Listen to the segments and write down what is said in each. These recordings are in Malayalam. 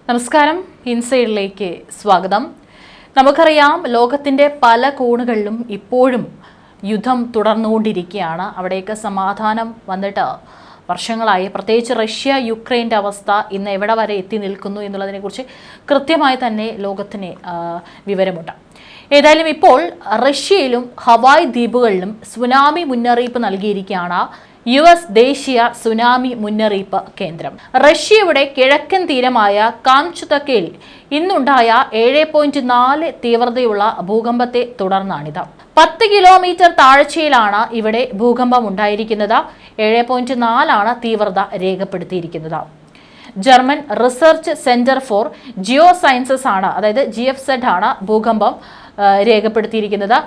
നമസ്കാരം, ഇൻസൈഡിലേക്ക് സ്വാഗതം. നമുക്കറിയാം, ലോകത്തിൻ്റെ പല കോണുകളിലും ഇപ്പോഴും യുദ്ധം തുടർന്നുകൊണ്ടിരിക്കുകയാണ്. അവിടെയൊക്കെ സമാധാനം വന്നിട്ട് വർഷങ്ങളായി. പ്രത്യേകിച്ച് റഷ്യ യുക്രൈൻ്റെ അവസ്ഥ ഇന്ന് എവിടെ വരെ എത്തി നിൽക്കുന്നു എന്നുള്ളതിനെക്കുറിച്ച് കൃത്യമായി തന്നെ ലോകത്തിന് വിവരമുണ്ട്. ഏതായാലും ഇപ്പോൾ റഷ്യയിലും ഹവായ് ദ്വീപുകളിലും സുനാമി മുന്നറിയിപ്പ് നൽകിയിരിക്കുകയാണ് US ദേശീയ സുനാമി മുന്നറിയിപ്പ് കേന്ദ്രം. റഷ്യയുടെ കിഴക്കൻ തീരമായ കാംചുതക്കയിൽ ഇന്നുണ്ടായ 7.4 തീവ്രതയുള്ള ഭൂകമ്പത്തെ തുടർന്നാണിത്. 10 കിലോമീറ്റർ താഴ്ചയിലാണ് ഇവിടെ ഭൂകമ്പം ഉണ്ടായിരിക്കുന്നത്. 7.4 തീവ്രത രേഖപ്പെടുത്തിയിരിക്കുന്നത്. German research centre for geosciences ആണ്, അതായത് GFZ ആണ് ഭൂകമ്പം രേഖപ്പെടുത്തിയിരിക്കുന്നത്.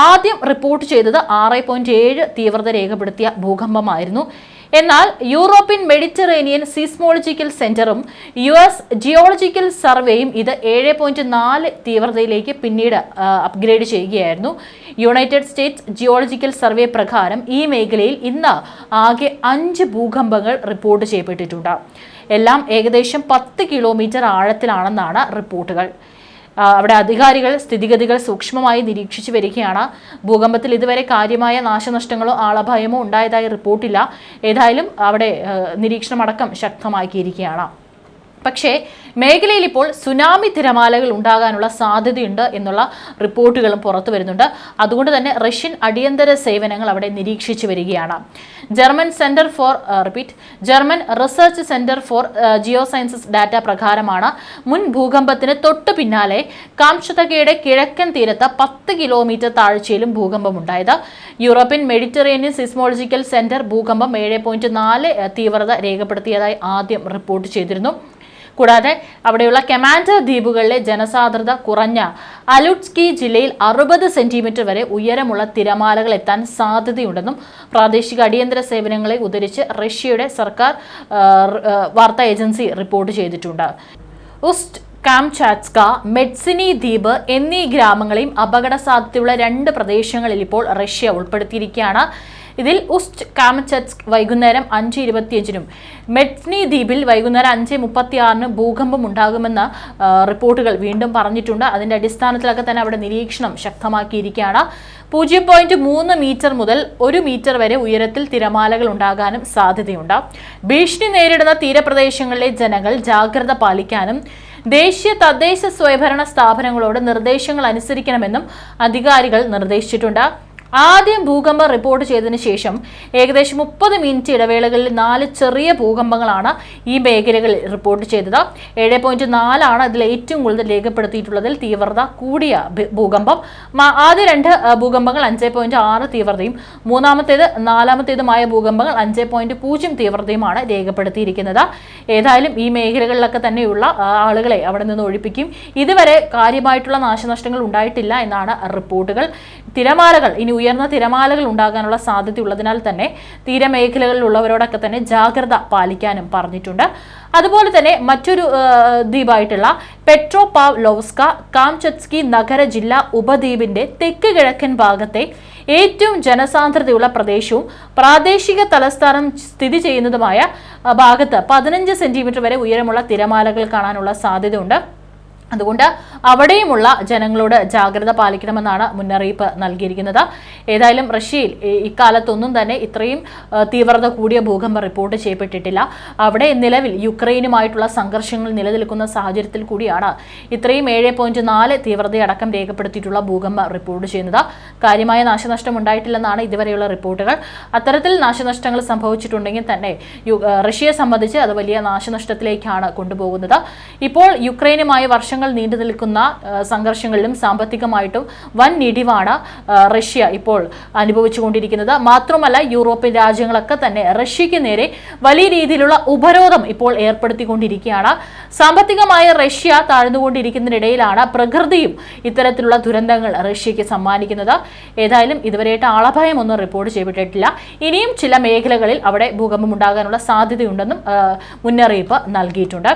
ആദ്യം റിപ്പോർട്ട് ചെയ്തത് 6.7 തീവ്രത രേഖപ്പെടുത്തിയ ഭൂകമ്പമായിരുന്നു. എന്നാൽ യൂറോപ്യൻ മെഡിറ്ററേനിയൻ സീസ്മോളജിക്കൽ സെന്ററും US ജിയോളജിക്കൽ സർവേയും ഇത് 7.4 തീവ്രതയിലേക്ക് പിന്നീട് അപ്ഗ്രേഡ് ചെയ്യുകയായിരുന്നു. യുണൈറ്റഡ് സ്റ്റേറ്റ്സ് ജിയോളജിക്കൽ സർവേ പ്രകാരം ഈ മേഖലയിൽ ഇന്ന് ആകെ 5 ഭൂകമ്പങ്ങൾ റിപ്പോർട്ട് ചെയ്യപ്പെട്ടിട്ടുണ്ട്. എല്ലാം ഏകദേശം 10 കിലോമീറ്റർ ആഴത്തിലാണെന്നാണ് റിപ്പോർട്ടുകൾ. അവിടെ അധികാരികൾ സ്ഥിതിഗതികൾ സൂക്ഷ്മമായി നിരീക്ഷിച്ചു വരികയാണ്. ഭൂകമ്പത്തിൽ ഇതുവരെ കാര്യമായ നാശനഷ്ടങ്ങളോ ആളഭയമോ ഉണ്ടായതായി റിപ്പോർട്ടില്ല. ഏതായാലും അവിടെ നിരീക്ഷണമടക്കം ശക്തമാക്കിയിരിക്കുകയാണ്. പക്ഷേ മേഖലയിൽ ഇപ്പോൾ സുനാമി തിരമാലകൾ ഉണ്ടാകാനുള്ള സാധ്യതയുണ്ട് എന്നുള്ള റിപ്പോർട്ടുകളും പുറത്തു വരുന്നുണ്ട്. അതുകൊണ്ട് തന്നെ റഷ്യൻ അടിയന്തര സേവനങ്ങൾ അവിടെ നിരീക്ഷിച്ചു വരികയാണ്. German research centre for geosciences data പ്രകാരമാണ് മുൻ ഭൂകമ്പത്തിന് തൊട്ടു പിന്നാലെ കാംചുതക്കയുടെ കിഴക്കൻ തീരത്ത് 10 കിലോമീറ്റർ താഴ്ചയിലും ഭൂകമ്പം ഉണ്ടായത്. യൂറോപ്യൻ മെഡിറ്ററേനിയൻ സിസ്മോളജിക്കൽ സെന്റർ ഭൂകമ്പം 7.4 തീവ്രത രേഖപ്പെടുത്തിയതായി ആദ്യം റിപ്പോർട്ട് ചെയ്തിരുന്നു. കൂടാതെ അവിടെയുള്ള കമാൻഡർ ദ്വീപുകളിലെ ജനസാന്ദ്രത കുറഞ്ഞ അലുട്സ്കി ജില്ലയിൽ 60 സെന്റിമീറ്റർ വരെ ഉയരമുള്ള തിരമാലകൾ എത്താൻ സാധ്യതയുണ്ടെന്നും പ്രാദേശിക അടിയന്തര സേവനങ്ങളെ ഉദ്ധരിച്ച് റഷ്യയുടെ സർക്കാർ വാർത്താ ഏജൻസി റിപ്പോർട്ട് ചെയ്തിട്ടുണ്ട്. ഉസ്റ്റ് കാംചാറ്റ്സ്ക, മെഡ്സിനി ദ്വീപ് എന്നീ ഗ്രാമങ്ങളെയും അപകട സാധ്യതയുള്ള 2 പ്രദേശങ്ങളിൽ ഇപ്പോൾ റഷ്യ ഉൾപ്പെടുത്തിയിരിക്കുകയാണ്. ഇതിൽ ഉസ്റ്റ് കാംചാറ്റ്സ്ക് വൈകുന്നേരം 5:25 മെഡ്സ്നി ദ്വീപിൽ വൈകുന്നേരം 5:36 ഭൂകമ്പം ഉണ്ടാകുമെന്ന് റിപ്പോർട്ടുകൾ വീണ്ടും പറഞ്ഞിട്ടുണ്ട്. അതിന്റെ അടിസ്ഥാനത്തിലൊക്കെ തന്നെ അവിടെ നിരീക്ഷണം ശക്തമാക്കിയിരിക്കുകയാണ്. 0.3 മീറ്റർ മുതൽ 1 മീറ്റർ വരെ ഉയരത്തിൽ തിരമാലകൾ ഉണ്ടാകാനും സാധ്യതയുണ്ട്. ഭീഷണി നേരിടുന്ന തീരപ്രദേശങ്ങളിലെ ജനങ്ങൾ ജാഗ്രത പാലിക്കാനും ദേശീയ തദ്ദേശ സ്വയംഭരണ സ്ഥാപനങ്ങളോട് നിർദ്ദേശങ്ങൾ അനുസരിക്കണമെന്നും അധികാരികൾ നിർദ്ദേശിച്ചിട്ടുണ്ട്. ആദ്യം ഭൂകമ്പം റിപ്പോർട്ട് ചെയ്തതിനു ശേഷം ഏകദേശം 30 മിനിറ്റ് ഇടവേളകളിൽ 4 ചെറിയ ഭൂകമ്പങ്ങളാണ് ഈ മേഖലകളിൽ റിപ്പോർട്ട് ചെയ്തത്. 7.4 അതിൽ ഏറ്റവും കൂടുതൽ രേഖപ്പെടുത്തിയിട്ടുള്ളതിൽ തീവ്രത കൂടിയ ഭൂകമ്പം. ആദ്യ 2 ഭൂകമ്പങ്ങൾ 5.6 തീവ്രതയും നാലാമത്തേതുമായ ഭൂകമ്പങ്ങൾ 5.0 തീവ്രതയുമാണ് രേഖപ്പെടുത്തിയിരിക്കുന്നത്. ഏതായാലും ഈ മേഖലകളിലൊക്കെ തന്നെയുള്ള ആളുകളെ അവിടെ നിന്ന് ഒഴിപ്പിക്കും. ഇതുവരെ കാര്യമായിട്ടുള്ള നാശനഷ്ടങ്ങൾ ഉണ്ടായിട്ടില്ല എന്നാണ് റിപ്പോർട്ടുകൾ. തിരമാലകൾ ഇനി ഉയർന്ന തിരമാലകൾ ഉണ്ടാകാനുള്ള സാധ്യതയുള്ളതിനാൽ തന്നെ തീരമേഖലകളിലുള്ളവരോടൊക്കെ തന്നെ ജാഗ്രത പാലിക്കാനും പറഞ്ഞിട്ടുണ്ട്. അതുപോലെ തന്നെ മറ്റൊരു ദ്വീപായിട്ടുള്ള പെട്രോപാവ്ലോവ്സ്ക കാംചാറ്റ്സ്കി നഗര ജില്ലാ ഉപദ്വീപിന്റെ തെക്ക് കിഴക്കൻ ഭാഗത്തെ ഏറ്റവും ജനസാന്ദ്രതയുള്ള പ്രദേശവും പ്രാദേശിക തലസ്ഥാനം സ്ഥിതി ചെയ്യുന്നതുമായ ഭാഗത്ത് 15 സെന്റിമീറ്റർ വരെ ഉയരമുള്ള തിരമാലകൾ കാണാനുള്ള സാധ്യതയുണ്ട്. അതുകൊണ്ട് അവിടെയുമുള്ള ജനങ്ങളോട് ജാഗ്രത പാലിക്കണമെന്നാണ് മുന്നറിയിപ്പ് നൽകിയിരിക്കുന്നത്. ഏതായാലും റഷ്യയിൽ ഇക്കാലത്തൊന്നും തന്നെ ഇത്രയും തീവ്രത കൂടിയ ഭൂകമ്പം റിപ്പോർട്ട് ചെയ്യപ്പെട്ടിട്ടില്ല. അവിടെ നിലവിൽ യുക്രൈനുമായിട്ടുള്ള സംഘർഷങ്ങൾ നിലനിൽക്കുന്ന സാഹചര്യത്തിൽ കൂടിയാണ് ഇത്രയും 7.4 തീവ്രതയടക്കം രേഖപ്പെടുത്തിയിട്ടുള്ള ഭൂകമ്പം റിപ്പോർട്ട് ചെയ്യുന്നത്. കാര്യമായ നാശനഷ്ടം ഉണ്ടായിട്ടില്ലെന്നാണ് ഇതുവരെയുള്ള റിപ്പോർട്ടുകൾ. അത്തരത്തിൽ നാശനഷ്ടങ്ങൾ സംഭവിച്ചിട്ടുണ്ടെങ്കിൽ തന്നെ റഷ്യയെ സംബന്ധിച്ച് അത് വലിയ നാശനഷ്ടത്തിലേക്കാണ് കൊണ്ടുപോകുന്നത്. ഇപ്പോൾ യുക്രൈനുമായി വർഷങ്ങൾ നീണ്ടു നിൽക്കുന്ന സംഘർഷങ്ങളിലും സാമ്പത്തികമായിട്ടും വൻ ഇടിവാണ് റഷ്യ ഇപ്പോൾ അനുഭവിച്ചുകൊണ്ടിരിക്കുന്നത്. മാത്രമല്ല, യൂറോപ്യൻ രാജ്യങ്ങളൊക്കെ തന്നെ റഷ്യയ്ക്ക് നേരെ വലിയ രീതിയിലുള്ള ഉപരോധം ഇപ്പോൾ ഏർപ്പെടുത്തിക്കൊണ്ടിരിക്കുകയാണ്. സാമ്പത്തികമായ റഷ്യ താഴ്ന്നുകൊണ്ടിരിക്കുന്നതിനിടയിലാണ് പ്രകൃതിയും ഇത്തരത്തിലുള്ള ദുരന്തങ്ങൾ റഷ്യയ്ക്ക് സമ്മാനിക്കുന്നത്. ഏതായാലും ഇതുവരെയായിട്ട് ആളഭയമൊന്നും റിപ്പോർട്ട് ചെയ്യപ്പെട്ടിട്ടില്ല. ഇനിയും ചില മേഖലകളിൽ അവിടെ ഭൂകമ്പം ഉണ്ടാകാനുള്ള സാധ്യതയുണ്ടെന്നും മുന്നറിയിപ്പ് നൽകിയിട്ടുണ്ട്.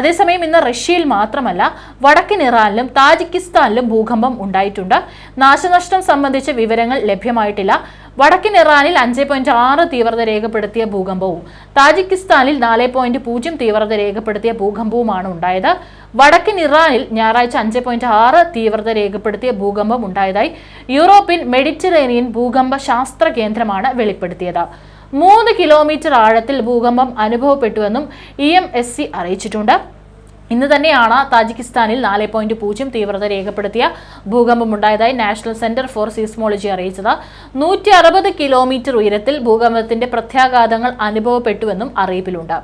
അതേസമയം ഇന്ന് റഷ്യയിൽ മാത്രമല്ല വടക്കൻ ഇറാനിലും താജിക്കിസ്ഥാനിലും ഭൂകമ്പം ഉണ്ടായിട്ടുണ്ട്. നാശനഷ്ടം സംബന്ധിച്ച വിവരങ്ങൾ ലഭ്യമായിട്ടില്ല. വടക്കൻ ഇറാനിൽ 5.6 തീവ്രത രേഖപ്പെടുത്തിയ ഭൂകമ്പവും താജിക്കിസ്ഥാനിൽ 4.0 തീവ്രത രേഖപ്പെടുത്തിയ ഭൂകമ്പവുമാണ് ഉണ്ടായത്. വടക്കൻ ഇറാനിൽ ഞായറാഴ്ച 5.6 തീവ്രത രേഖപ്പെടുത്തിയ ഭൂകമ്പം ഉണ്ടായതായി യൂറോപ്യൻ മെഡിറ്ററേനിയൻ ഭൂകമ്പ ശാസ്ത്ര കേന്ദ്രമാണ് വെളിപ്പെടുത്തിയത്. 3 കിലോമീറ്റർ ആഴത്തിൽ ഭൂകമ്പം അനുഭവപ്പെട്ടുവെന്നും EMSC അറിയിച്ചിട്ടുണ്ട്. ഇന്ന് തന്നെയാണ് താജിക്കിസ്ഥാനിൽ 4.0 തീവ്രത രേഖപ്പെടുത്തിയ ഭൂകമ്പമുണ്ടായതായി നാഷണൽ സെന്റർ ഫോർ സീസ്മോളജി അറിയിച്ചത്. 160 കിലോമീറ്റർ ഉയരത്തിൽ ഭൂകമ്പത്തിന്റെ പ്രത്യാഘാതങ്ങൾ അനുഭവപ്പെട്ടുവെന്നും അറിയിപ്പിലുണ്ട്.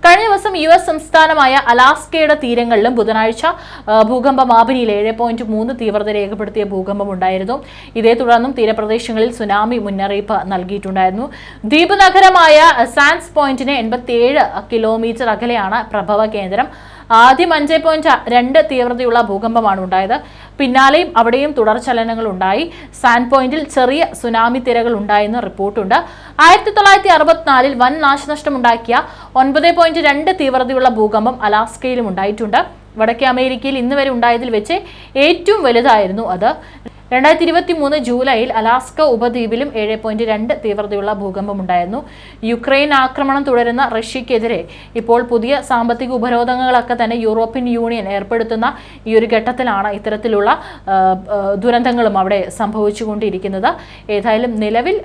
കഴിഞ്ഞ ദിവസം US സംസ്ഥാനമായ അലാസ്കയുടെ തീരങ്ങളിലും ബുധനാഴ്ച ഭൂകമ്പ മാപിനിയിൽ 7.3 തീവ്രത രേഖപ്പെടുത്തിയ ഭൂകമ്പം ഉണ്ടായിരുന്നു. ഇതേ തുടർന്നും തീരപ്രദേശങ്ങളിൽ സുനാമി മുന്നറിയിപ്പ് നൽകിയിട്ടുണ്ടായിരുന്നു. ദ്വീപ് നഗരമായ സാൻസ് പോയിന്റിന് 87 കിലോമീറ്റർ അകലെയാണ് പ്രഭവ കേന്ദ്രം. ആദ്യം 5.2 തീവ്രതയുള്ള ഭൂകമ്പമാണ് ഉണ്ടായത്. പിന്നാലെയും അവിടെയും തുടർചലനങ്ങൾ ഉണ്ടായി. സാൻഡ് പോയിന്റിൽ ചെറിയ സുനാമി തിരകൾ ഉണ്ടായെന്ന് റിപ്പോർട്ടുണ്ട്. 1964 വൻ നാശനഷ്ടമുണ്ടാക്കിയ 9.2 തീവ്രതയുള്ള ഭൂകമ്പം അലാസ്കയിലും ഉണ്ടായിട്ടുണ്ട്. വടക്കേ അമേരിക്കയിൽ ഇന്ന് വരെ ഉണ്ടായതിൽ വെച്ച് ഏറ്റവും വലുതായിരുന്നു അത്. 2023 ജൂലൈയിൽ അലാസ്ക ഉപദ്വീപിലും 7.2 തീവ്രതയുള്ള ഭൂകമ്പമുണ്ടായിരുന്നു. യുക്രൈൻ ആക്രമണം തുടരുന്ന റഷ്യക്കെതിരെ ഇപ്പോൾ പുതിയ സാമ്പത്തിക ഉപരോധങ്ങളൊക്കെ തന്നെ യൂറോപ്യൻ യൂണിയൻ ഏർപ്പെടുത്തുന്ന ഈ ഒരു ഘട്ടത്തിലാണ് ഇത്തരത്തിലുള്ള ദുരന്തങ്ങളും അവിടെ സംഭവിച്ചുകൊണ്ടിരിക്കുന്നത്. ഏതായാലും നിലവിൽ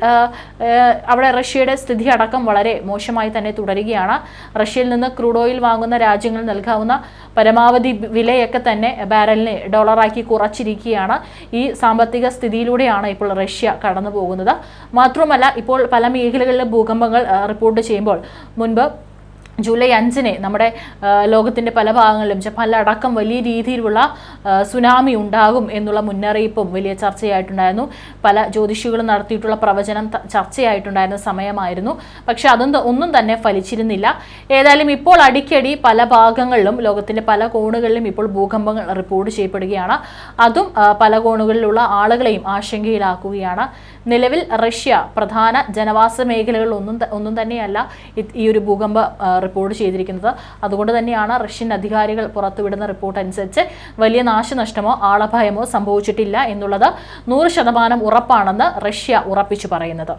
അവിടെ റഷ്യയുടെ സ്ഥിതി അടക്കം വളരെ മോശമായി തന്നെ തുടരുകയാണ്. റഷ്യയിൽ നിന്ന് ക്രൂഡ് ഓയിൽ വാങ്ങുന്ന രാജ്യങ്ങൾ നൽകാവുന്ന പരമാവധി വിലയൊക്കെ തന്നെ ബാരലിന് ഡോളറാക്കി കുറച്ചിരിക്കുകയാണ്. ഈ സാമ്പത്തിക സ്ഥിതിയിലൂടെയാണ് ഇപ്പോൾ റഷ്യ കടന്നു പോകുന്നത്. മാത്രമല്ല, ഇപ്പോൾ പല മേഖലകളിലും ഭൂകമ്പങ്ങൾ റിപ്പോർട്ട് ചെയ്യുമ്പോൾ മുൻപ് ജൂലൈ 5 നമ്മുടെ ലോകത്തിൻ്റെ പല ഭാഗങ്ങളിലും ജപ്പാനിലടക്കം വലിയ രീതിയിലുള്ള സുനാമി ഉണ്ടാകും എന്നുള്ള മുന്നറിയിപ്പും വലിയ ചർച്ചയായിട്ടുണ്ടായിരുന്നു. പല ജ്യോതിഷികളും നടത്തിയിട്ടുള്ള പ്രവചനം ചർച്ചയായിട്ടുണ്ടായിരുന്ന സമയമായിരുന്നു. പക്ഷെ ഒന്നും തന്നെ ഫലിച്ചിരുന്നില്ല. ഏതായാലും ഇപ്പോൾ അടിക്കടി പല ഭാഗങ്ങളിലും ലോകത്തിൻ്റെ പല കോണുകളിലും ഇപ്പോൾ ഭൂകമ്പങ്ങൾ റിപ്പോർട്ട് ചെയ്യപ്പെടുകയാണ്. അതും പല കോണുകളിലുള്ള ആളുകളെയും ആശങ്കയിലാക്കുകയാണ്. നിലവിൽ റഷ്യ പ്രധാന ജനവാസ മേഖലകളിൽ ഒന്നും തന്നെയല്ല ഈ ഒരു ഭൂകമ്പ റിപ്പോർട്ട് ചെയ്തിരിക്കുന്നത്. അതുകൊണ്ട് തന്നെയാണ് റഷ്യൻ അധികാരികൾ പുറത്തുവിടുന്ന റിപ്പോർട്ട് അനുസരിച്ച് വലിയ നാശനഷ്ടമോ ആളപായമോ സംഭവിച്ചിട്ടില്ല എന്നുള്ളത് 100% ഉറപ്പാണെന്ന് റഷ്യ ഉറപ്പിച്ചു പറയുന്നത്.